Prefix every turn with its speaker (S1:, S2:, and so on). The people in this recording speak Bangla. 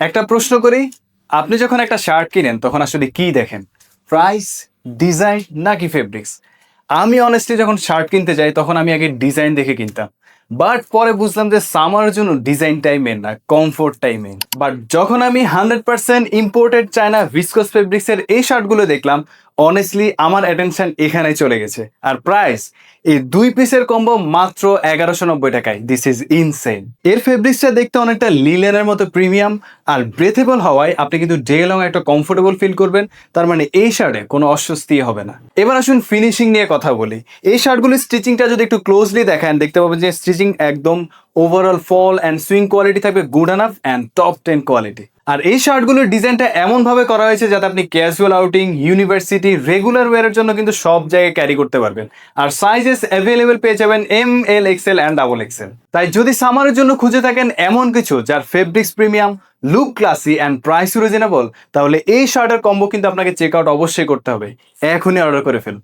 S1: একটা প্রশ্ন করি, আপনি যখন একটা শার্ট কিনেন তখন আসলে কি দেখেন? প্রাইস, ডিজাইন নাকি ফেব্রিক্স? আমি অনেস্টলি যখন শার্ট কিনতে যাই তখন আমি আগে ডিজাইন দেখে কিনতাম, বাট পরে বুঝলাম যে সামারের জন্য ডিজাইনটাই মেন না, কমফোর্টটাই মেন। বাট যখন আমি 100% ইম্পোর্টেড চায়না ভিসকোস ফেব্রিক্সের এই শার্টগুলো দেখলাম, অনেস্টলি আমার অ্যাটেনশন এখানেই চলে গেছে। আর প্রাইস, এই 2 পিসের কম্বো মাত্র 1190 টাকায়। This is insane. এর ফেব্রিক্সটা দেখতে অনেকটা লিলেনের মতো প্রিমিয়াম আর ব্রেথেবল হওয়ায় আপনি কিন্তু ডে লং একটা কমফোর্টেবল ফিল করবেন। তার মানে এই শার্টে কোনো অস্বস্তি হবে না। এবার আসুন ফিনিশিং নিয়ে কথা বলি। এই শার্টগুলির স্টিচিংটা যদি একটু ক্লোজলি দেখেন, দেখতে পাবেন যে স্টিচিং একদম overall fall and swing quality থাকবে good enough and top 10 quality. আর এই শার্টগুলোর ডিজাইনটা এমনভাবে করা হয়েছে যাতে আপনি ক্যাজুয়াল আউটিং, ইউনিভার্সিটি, রেগুলার ওয়ারের জন্য কিন্তু সব জায়গায় ক্যারি করতে পারবেন। আর সাইজেস অ্যাভেলেবেল পেয়ে যাবেন M, L, XL and double XL. তাই যদি সামারের জন্য খুঁজে থাকেন এমন কিছু যার fabrics premium, look classy and price reasonable, তাহলে এই শার্টের কম্বো কিন্তু আপনাকে চেক আউট অবশ্যই করতে হবে। এখনই অর্ডার করে ফেলুন।